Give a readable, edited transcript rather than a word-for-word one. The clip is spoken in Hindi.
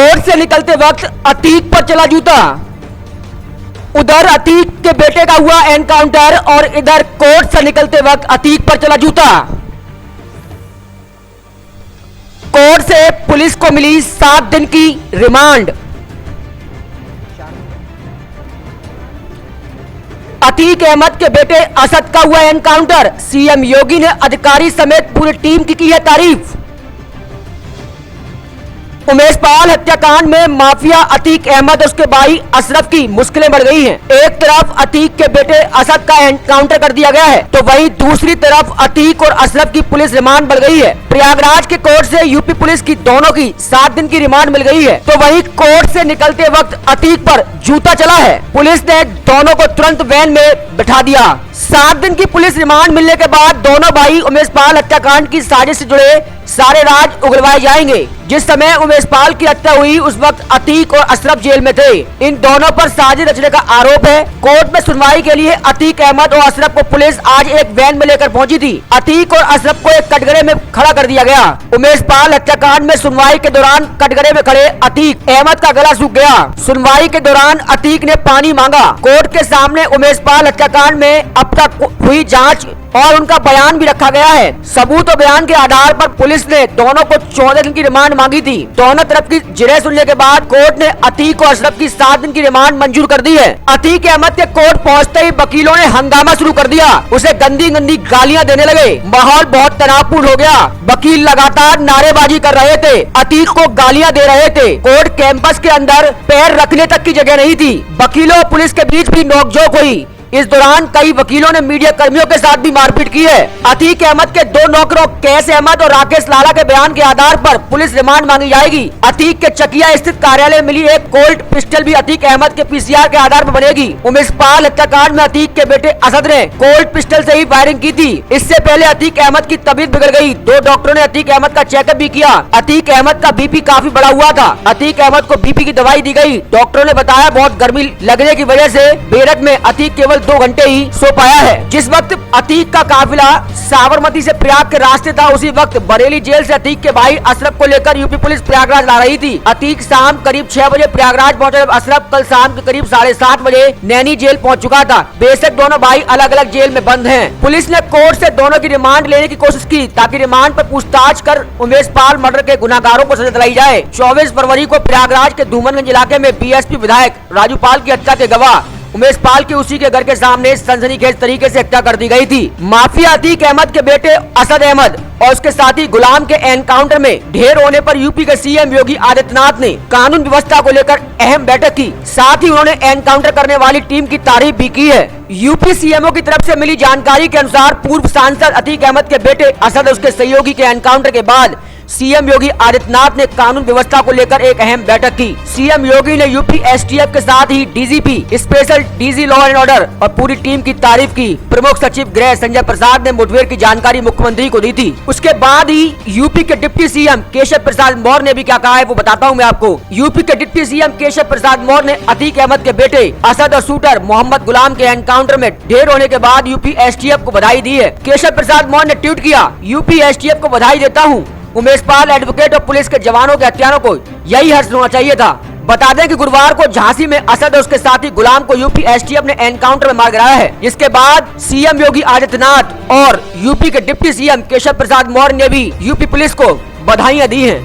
कोर्ट से निकलते वक्त अतीक पर चला जूता। उधर अतीक के बेटे का हुआ एनकाउंटर और इधर कोर्ट से निकलते वक्त अतीक पर चला जूता। कोर्ट से पुलिस को मिली 7 दिन की रिमांड। अतीक अहमद के बेटे असद का हुआ एनकाउंटर, सीएम योगी ने अधिकारी समेत पूरी टीम की है तारीफ। उमेश पाल हत्याकांड में माफिया अतीक अहमद और उसके भाई अशरफ की मुश्किलें बढ़ गई हैं। एक तरफ अतीक के बेटे असद का एनकाउंटर कर दिया गया है, तो वहीं दूसरी तरफ अतीक और अशरफ की पुलिस रिमांड बढ़ गई है। प्रयागराज के कोर्ट से यूपी पुलिस की दोनों की 7 दिन की रिमांड मिल गई है, तो वहीं कोर्ट से निकलते वक्त अतीक पर जूता चला है। पुलिस ने दोनों को तुरंत वैन में बिठा दिया। 7 दिन की पुलिस रिमांड मिलने के बाद दोनों भाई उमेश पाल हत्याकांड की साजिश से जुड़े सारे राज उगलवाए जाएंगे। जिस समय उमेश पाल की हत्या हुई उस वक्त अतीक और अशरफ जेल में थे। इन दोनों पर साजिश रचने का आरोप है। कोर्ट में सुनवाई के लिए अतीक अहमद और अशरफ को पुलिस आज एक वैन में लेकर पहुंची थी। अतीक और अशरफ को एक कटघरे में खड़ा कर दिया गया। उमेश पाल हत्याकांड में सुनवाई के दौरान कटघरे में खड़े अतीक अहमद का गला सूख गया। सुनवाई के दौरान अतीक ने पानी मांगा। कोर्ट के सामने उमेश पाल हत्याकांड में अब तक हुई जांच और उनका बयान भी रखा गया है। सबूत और बयान के आधार पर पुलिस ने दोनों को 14 दिन की रिमांड मांगी थी। दोनों तरफ की जिरह सुनने के बाद कोर्ट ने अतीक और अशरफ की 7 दिन की रिमांड मंजूर कर दी है। अतीक अहमद के कोर्ट पहुंचते ही वकीलों ने हंगामा शुरू कर दिया। उसे गंदी गंदी गालियां देने लगे। माहौल बहुत तनावपूर्ण हो गया। वकील लगातार नारेबाजी कर रहे थे, अतीक को गालियां दे रहे थे। कोर्ट कैंपस के अंदर पैर रखने तक की जगह नहीं थी। वकीलों और पुलिस के बीच भी नोकझोंक हुई। इस दौरान कई वकीलों ने मीडिया कर्मियों के साथ भी मारपीट की है। अतीक अहमद के 2 नौकरों कैस अहमद और राकेश लाला के बयान के आधार पर पुलिस रिमांड मांगी जाएगी। अतीक के चकिया स्थित कार्यालय मिली एक कोल्ड पिस्टल भी अतीक अहमद के पीसीआर के आधार पर बनेगी। उमेश पाल हत्याकांड में अतीक के बेटे असद ने कोल्ड पिस्टल से ही फायरिंग की थी। इससे पहले अतीक अहमद की तबीयत बिगड़ गई। 2 डॉक्टरों ने अतीक अहमद का चेकअप भी किया। अतीक अहमद का बीपी काफी बढ़ा हुआ था। अतीक अहमद को बीपी की दवाई दी गई। डॉक्टरों ने बताया बहुत गर्मी लगने की वजह से बेरक में अतीक केवल 2 घंटे ही सो पाया है। जिस वक्त अतीक का काफिला साबरमती से प्रयाग के रास्ते था, उसी वक्त बरेली जेल से अतीक के भाई अशरफ को लेकर यूपी पुलिस प्रयागराज ला रही थी। अतीक शाम करीब 6 बजे प्रयागराज पहुंचा जब अशरफ कल शाम के करीब 7:30 बजे नैनी जेल पहुंच चुका था। बेशक दोनों भाई अलग अलग जेल में बंद हैं। पुलिस ने कोर्ट से दोनों की रिमांड लेने की कोशिश की ताकि रिमांड पर पूछताछ कर उमेश पाल मर्डर के गुनाहगारों को सजा दिलाई जाए। 24 फरवरी को प्रयागराज के धूमनगंज इलाके में बीएसपी विधायक राजू पाल की हत्या के गवाह उमेश पाल की उसी के घर के सामने सनसनीखेज तरीके से हत्या कर दी गई थी। माफिया अतीक अहमद के बेटे असद अहमद और उसके साथी गुलाम के एनकाउंटर में ढेर होने पर यूपी के सीएम योगी आदित्यनाथ ने कानून व्यवस्था को लेकर अहम बैठक की। साथ ही उन्होंने एनकाउंटर करने वाली टीम की तारीफ भी की है। यूपी सीएमओ की तरफ से मिली जानकारी के अनुसार पूर्व सांसद अतीक अहमद के बेटे असद और उसके सहयोगी के एनकाउंटर के बाद सीएम योगी आदित्यनाथ ने कानून व्यवस्था को लेकर एक अहम बैठक की। सीएम योगी ने यूपी एसटीएफ के साथ ही DGP, special DG law and order और पूरी टीम की तारीफ की। प्रमुख सचिव गृह संजय प्रसाद ने मुठभेड़ की जानकारी मुख्यमंत्री को दी थी। उसके बाद ही यूपी के डिप्टी सीएम केशव प्रसाद मौर्य ने भी क्या कहा है वो बताता हूँ मैं आपको। यूपी के डिप्टी सीएम केशव प्रसाद मौर्य ने अतीक अहमद के बेटे असद और शूटर मोहम्मद गुलाम के एनकाउंटर में ढेर होने के बाद यूपी एसटीएफ को बधाई दी है। केशव प्रसाद मौर्य ने ट्वीट किया, यूपी एसटीएफ को बधाई देता हूँ। उमेश पाल एडवोकेट और पुलिस के जवानों के हत्यारों को यही हर्ष होना चाहिए था। बता दें कि गुरुवार को झांसी में असद और उसके साथी गुलाम को यूपी एसटीएफ ने एनकाउंटर में मार गिराया है। जिसके बाद सीएम योगी आदित्यनाथ और यूपी के डिप्टी सीएम केशव प्रसाद मौर्य ने भी यूपी पुलिस को बधाइयां दी हैं।